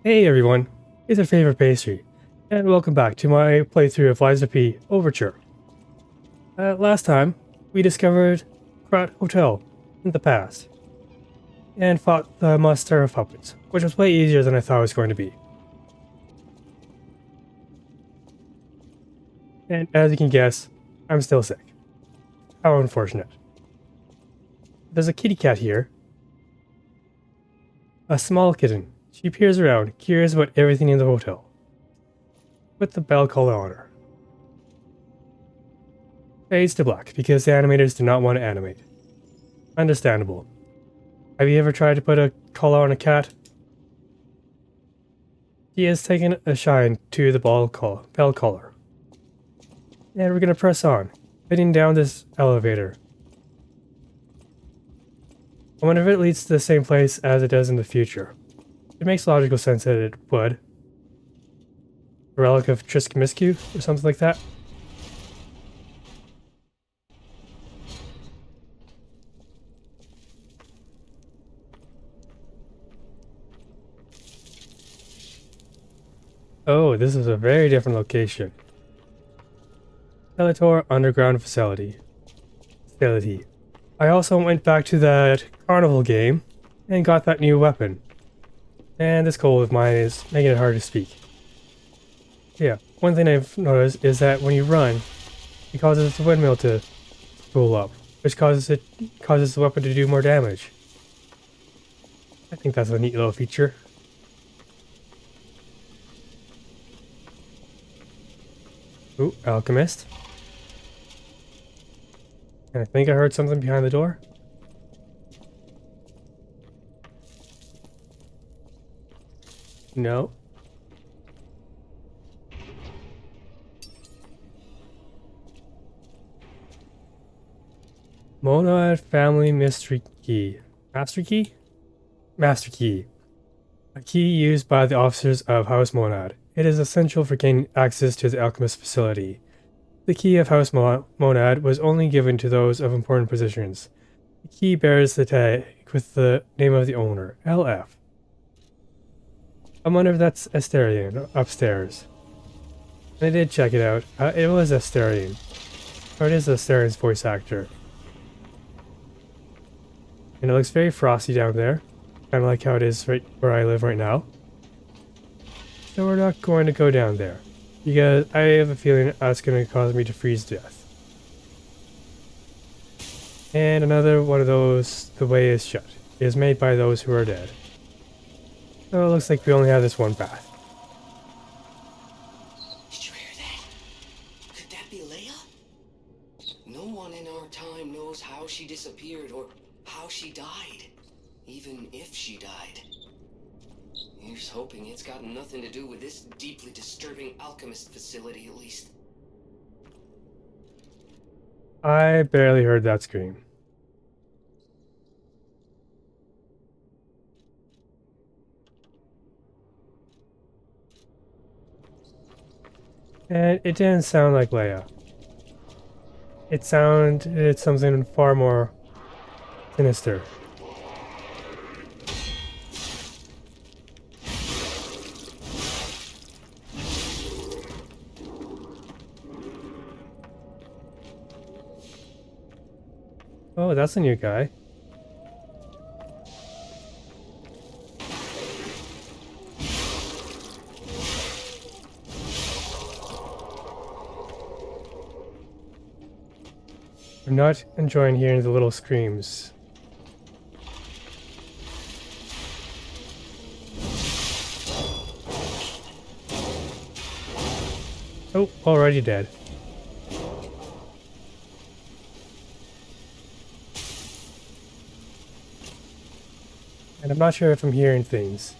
Hey everyone, it's your favorite pastry, and welcome back to my playthrough of Lies of P Overture. Last time, we discovered Krat Hotel in the past, and fought the Monster of Puppets, which was way easier than I thought it was going to be. And as you can guess, I'm still sick. How unfortunate. There's a kitty cat here. A small kitten. She peers around, curious about everything in the hotel. With the bell collar on her. Fades to black because the animators do not want to animate. Understandable. Have you ever tried to put a collar on a cat? He has taken a shine to the bell collar. And we're gonna press on, heading down this elevator. I wonder if it leads to the same place as it does in the future. It makes logical sense that it would. A relic of Triskamiscu or something like that. Oh, this is a very different location. Skeletor Underground Facility. I also went back to that carnival game and got that new weapon. And this cold of mine is making it hard to speak. Yeah, one thing I've noticed is that when you run, it causes the windmill to spool up, which causes the weapon to do more damage. I think that's a neat little feature. Ooh, alchemist. And I think I heard something behind the door. No. Monad Family Mystery Key. Master Key? Master Key. A key used by the officers of House Monad. It is essential for gaining access to the alchemist facility. The key of House Monad was only given to those of important positions. The key bears the tag with the name of the owner, LF. I wonder if that's Asterion upstairs. I did check it out. It was Asterion. Or it is Asterion's voice actor. And it looks very frosty down there. Kind of like how it is right where I live right now. So we're not going to go down there. Because I have a feeling that's going to cause me to freeze to death. And another one of those, the way is shut. It is made by those who are dead. So it looks like we only have this one path. Did you hear that? Could that be Leia? No one in our time knows how she disappeared or how she died. Even if she died. Here's hoping it's got nothing to do with this deeply disturbing alchemist facility, at least. I barely heard that scream. And it didn't sound like Leia. It sounded something far more sinister. Oh, that's a new guy. I'm not enjoying hearing the little screams. Oh, already dead. And I'm not sure if I'm hearing things,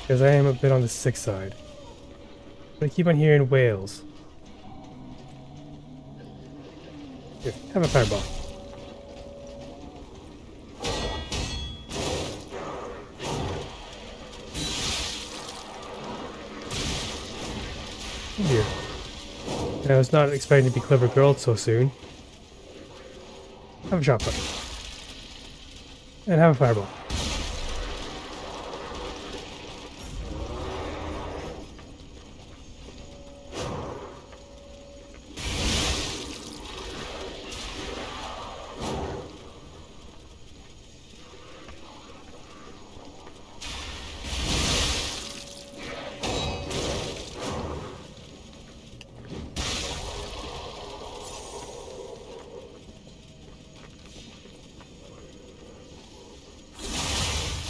because I am a bit on the sick side. But I keep on hearing wails. Here, have a fireball. Oh dear. And I was not expecting to be clever girl so soon. Have a chocolate. And have a fireball.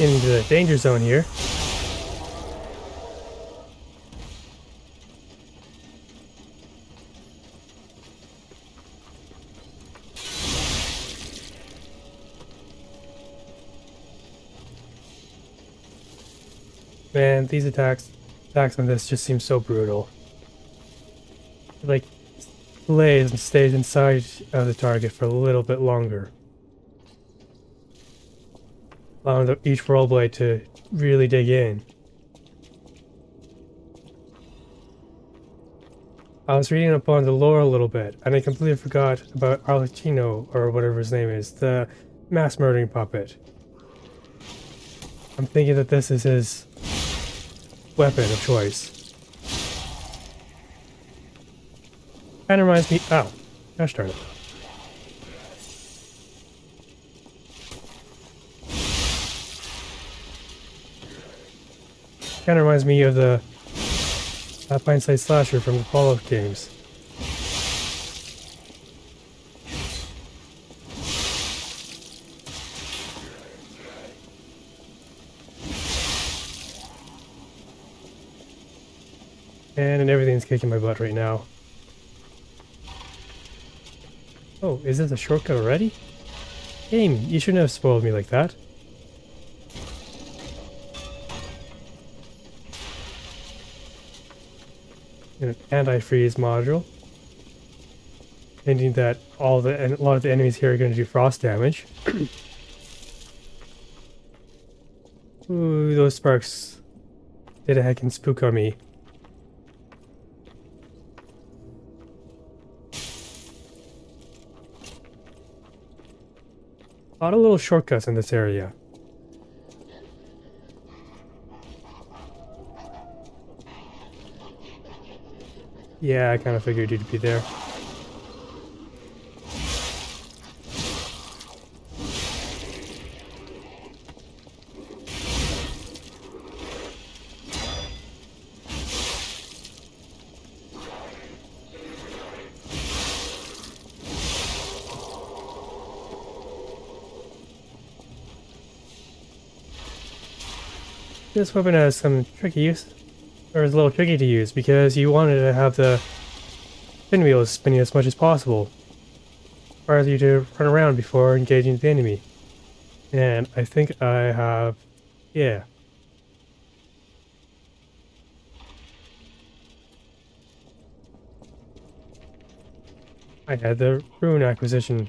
into the danger zone here. Man, these attacks on this just seem so brutal. Like, lays and stays inside of the target for a little bit longer, allowing each roll blade to really dig in. I was reading up on the lore a little bit, and I completely forgot about Arlecchino, or whatever his name is, the mass murdering puppet. I'm thinking that this is his weapon of choice. Kinda reminds me— ow, gosh darn it. Kinda reminds me of the Hindsight Slasher from the Fallout games. And everything's kicking my butt right now. Oh, is this a shortcut already? Game, you shouldn't have spoiled me like that. An anti-freeze module, hinting that a lot of the enemies here are going to do frost damage. Ooh, those sparks did a heckin' spook on me. A lot of little shortcuts in this area. Yeah, I kind of figured you'd be there. This weapon has some tricky use, or is a little tricky to use, because you wanted to have the pinwheels spinning as much as possible. Requires you to run around before engaging the enemy. And I think I have... yeah. I had the rune acquisition.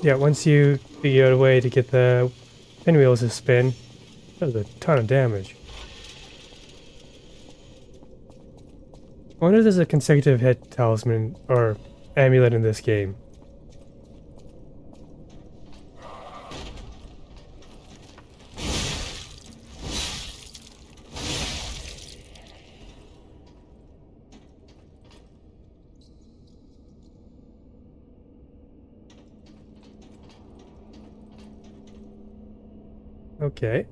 Yeah, once you figure out a way to get the pinwheels to spin, that does a ton of damage. I wonder if there's a consecutive hit talisman or amulet in this game. Okay.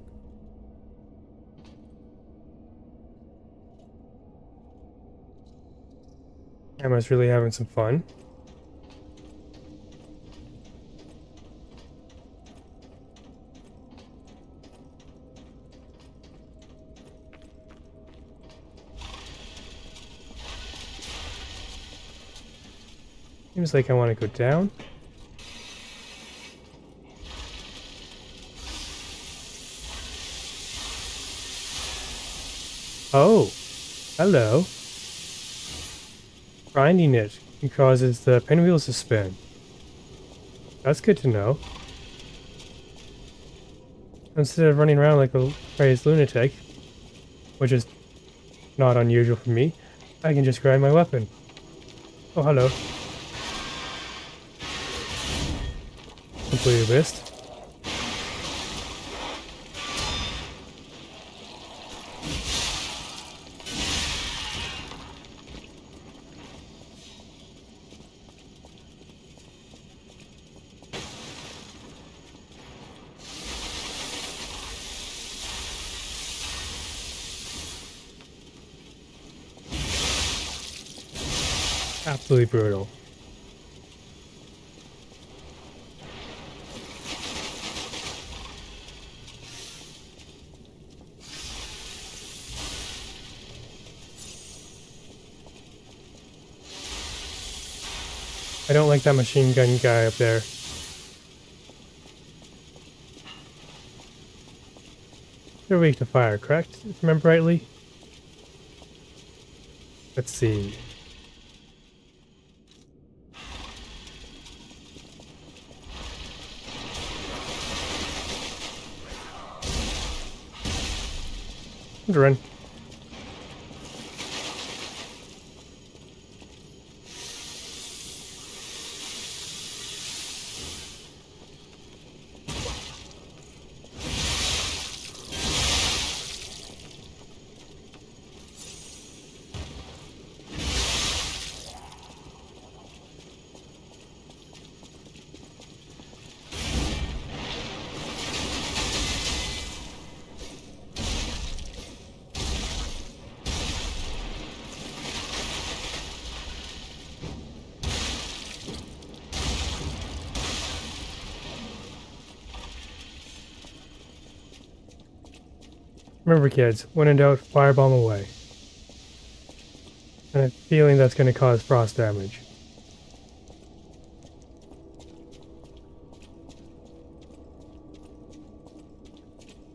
Emma's really having some fun. Seems like I want to go down. Oh, hello. Grinding it causes the pinwheels to spin. That's good to know. Instead of running around like a crazed lunatic, which is not unusual for me, I can just grind my weapon. Oh, hello. Completely missed. Absolutely brutal. I don't like that machine gun guy up there. They're weak to fire, correct? If I remember rightly? Let's see. Run. Remember, kids, when in doubt, firebomb away. And I have a feeling that's going to cause frost damage.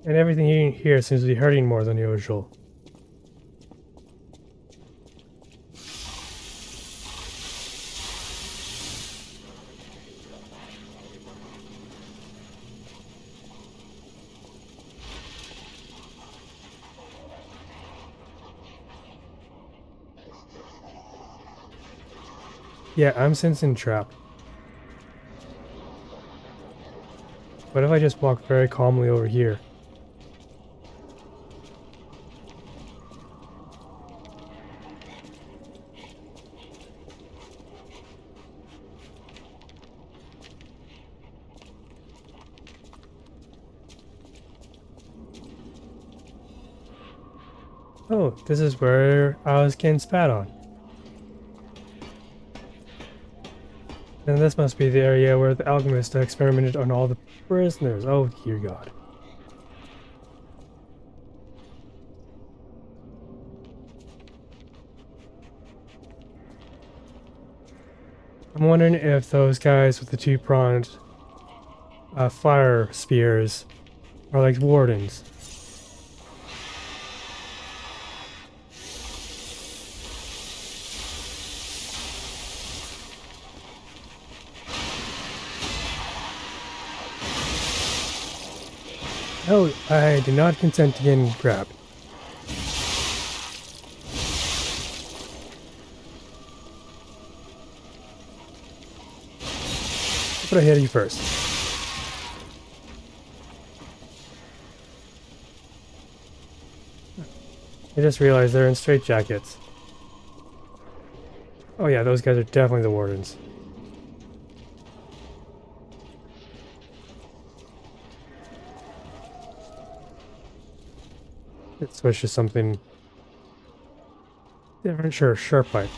And everything here seems to be hurting more than usual. Yeah, I'm sensing trap. What if I just walk very calmly over here? Oh, this is where I was getting spat on. And this must be the area where the alchemist experimented on all the prisoners. Oh, dear God. I'm wondering if those guys with the two-pronged fire spears are like wardens. No, I do not consent to getting grabbed. But I hit you first. I just realized they're in straitjackets. Oh yeah, those guys are definitely the wardens. Let's switch to something different. Sure, sharp pipe.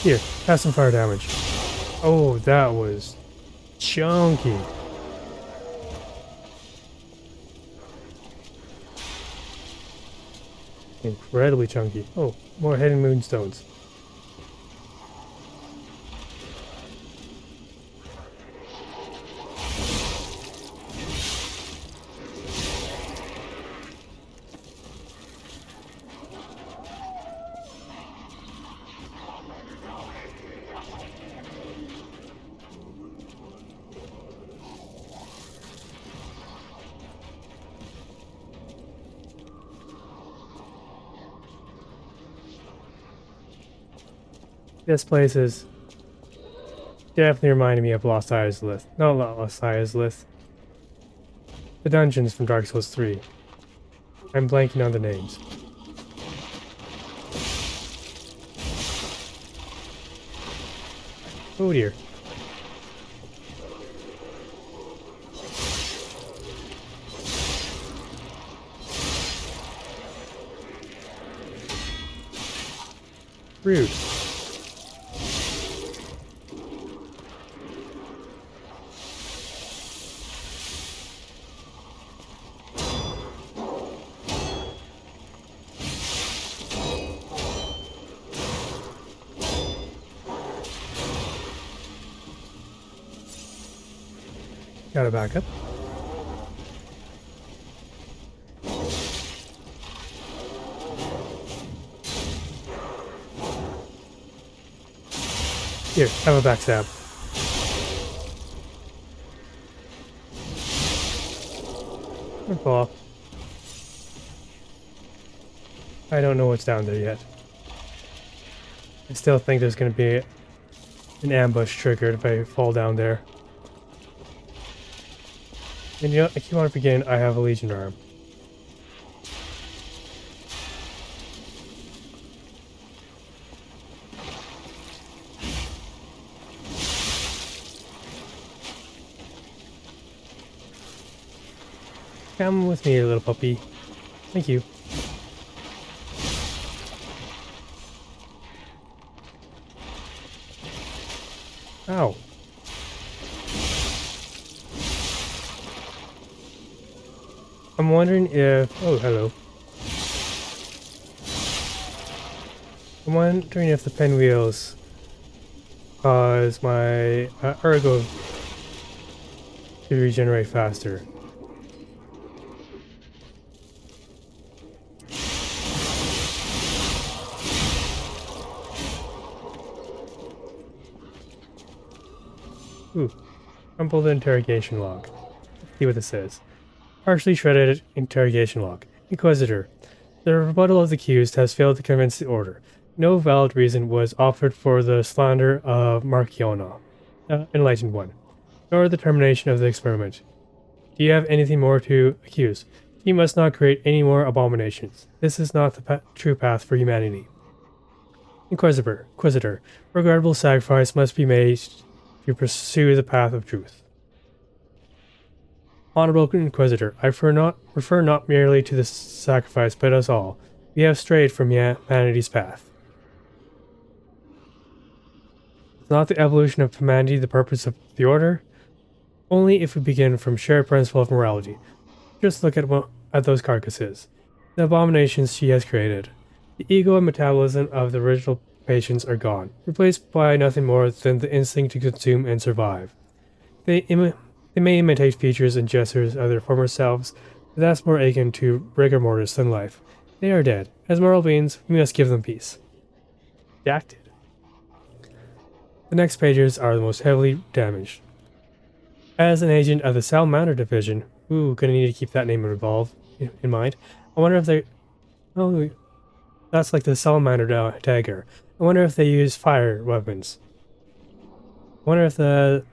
Here, have some fire damage. Oh, that was chunky. Incredibly chunky. Oh, more hidden moonstones. This place is definitely reminding me of Lost Isles Lith. No, not Lost Isles Lith. The dungeons from Dark Souls 3. I'm blanking on the names. Oh dear. Rude. Gotta back up. Here, have a backstab. Or fall. I don't know what's down there yet. I still think there's gonna be an ambush triggered if I fall down there. And you know, I keep on forgetting I have a Legion arm. Come with me, little puppy. Thank you. Ow. I'm wondering if... Oh, hello. I'm wondering if the pinwheels cause my ergo to regenerate faster. Ooh, crumpled interrogation log. Let's see what this says. Partially shredded interrogation log. Inquisitor. The rebuttal of the accused has failed to convince the order. No valid reason was offered for the slander of Marciona, Enlightened One, nor the termination of the experiment. Do you have anything more to accuse? You must not create any more abominations. This is not the true path for humanity. Inquisitor. Regrettable sacrifice must be made to pursue the path of truth. Honorable Inquisitor, I refer not merely to the sacrifice, but us all. We have strayed from humanity's path. Is not the evolution of humanity the purpose of the order? Only if we begin from shared principle of morality. Just look at those carcasses. The abominations she has created. The ego and metabolism of the original patients are gone, replaced by nothing more than the instinct to consume and survive. They may imitate features and gestures of their former selves, but that's more akin to rigor mortis than life. They are dead. As moral beings, we must give them peace. Redacted. The next pages are the most heavily damaged. As an agent of the Salamander Division, gonna need to keep that name in mind. I wonder if they... Oh, that's like the Salamander dagger. I wonder if they use fire weapons. I wonder if the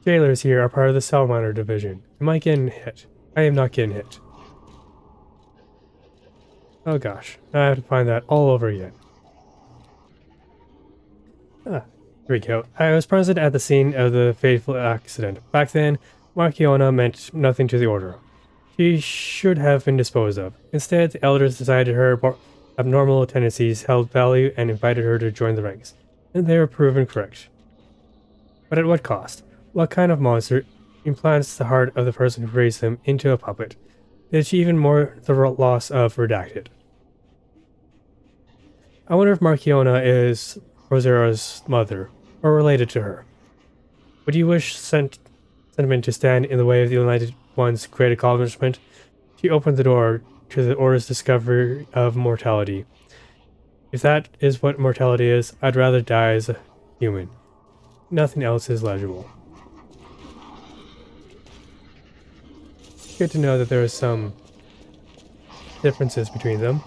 jailers here are part of the Salamander Division. Am I getting hit? I am not getting hit. Oh gosh, now I have to find that all over again. Here we go. I was present at the scene of the fateful accident. Back then, Marciona meant nothing to the Order. She should have been disposed of. Instead, the elders decided her abnormal tendencies held value and invited her to join the ranks. And they were proven correct. But at what cost? What kind of monster implants the heart of the person who raised them into a puppet? They achieve even more the loss of Redacted. I wonder if Marciona is Rosera's mother, or related to her. Would you wish sentiment to stand in the way of the United One's great accomplishment? She opened the door to the Order's discovery of mortality. If that is what mortality is, I'd rather die as a human. Nothing else is legible. Good to know that there are some differences between them.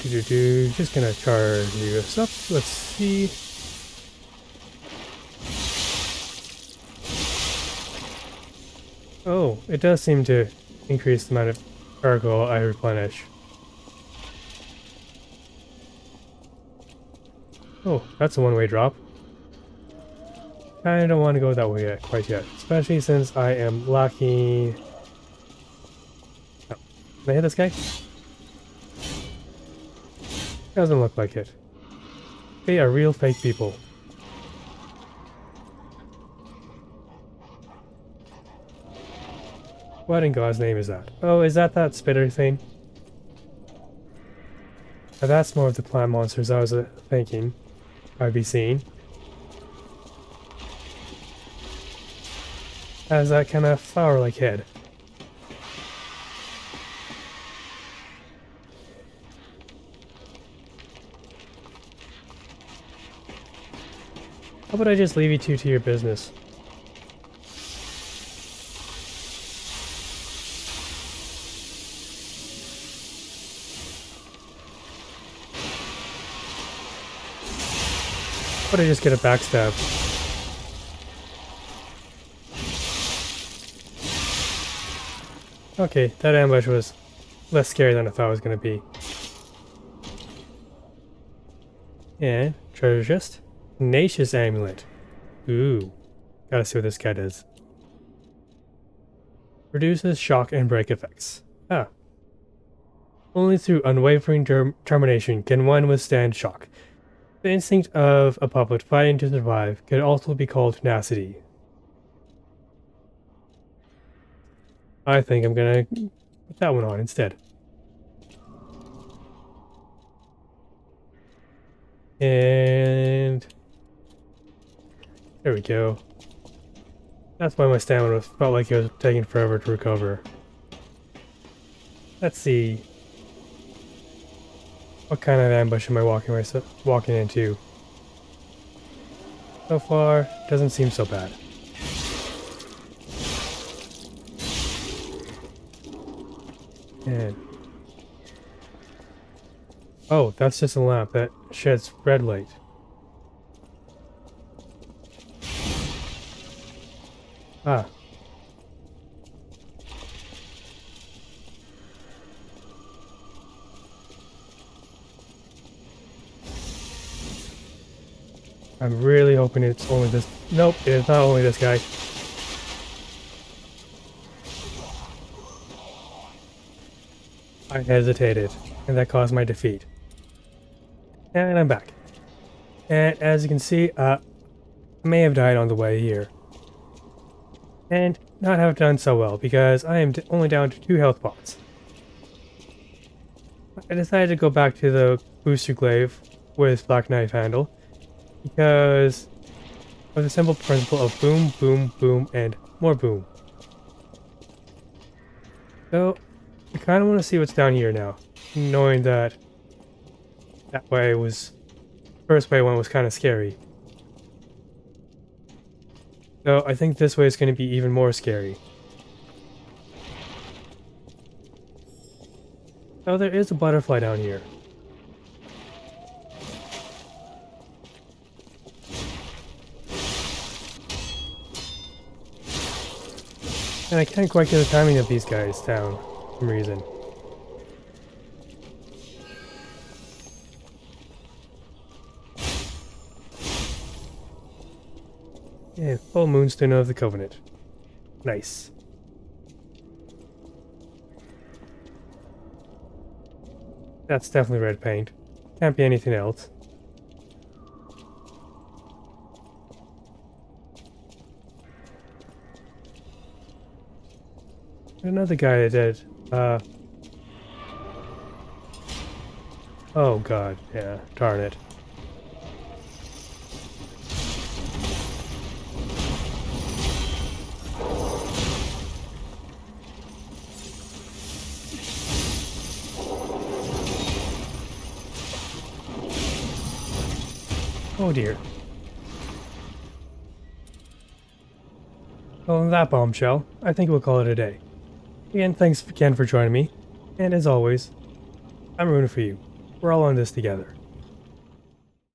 Just gonna charge this up. Let's see. Oh, it does seem to increase the amount of cargo I replenish. Oh, that's a one-way drop. I don't want to go that way yet, quite yet, especially since I am lacking. Oh, can I hit this guy? Doesn't look like it. They are real fake people. What in God's name is that? Oh, is that spitter thing? Now that's more of the plant monsters I was thinking I'd be seeing. Has that kind of flower-like head. How about I just leave you two to your business? How about I just get a backstab? Okay, that ambush was less scary than I thought it was going to be. And treasure chest. Tenacious amulet. Ooh. Gotta see what this guy does. Reduces shock and break effects. Ah. Only through unwavering determination can one withstand shock. The instinct of a puppet fighting to survive could also be called tenacity. I think I'm gonna put that one on instead. And there we go. That's why my stamina felt like it was taking forever to recover. Let's see. What kind of ambush am I walking into? So far, doesn't seem so bad. And oh, that's just a lamp that sheds red light. Ah. I'm really hoping it's only this. Nope, it's not only this guy. I hesitated, and that caused my defeat. And I'm back. And as you can see, I may have died on the way here. And not have done so well, because I am only down to 2 health pots. I decided to go back to the booster glaive with black knife handle, because of the simple principle of boom, boom, boom, and more boom. So, I kind of want to see what's down here now, knowing that that way was, first way one was kind of scary. So I think this way is going to be even more scary. Oh, there is a butterfly down here. And I can't quite get the timing of these guys down for some reason. And full moonstone of the Covenant. Nice. That's definitely red paint. Can't be anything else. Another guy that did. Oh god, yeah, darn it. Oh dear. Well, on that bombshell, I think we'll call it a day. Again, thanks again for joining me, and as always, I'm rooting for you. We're all on this together.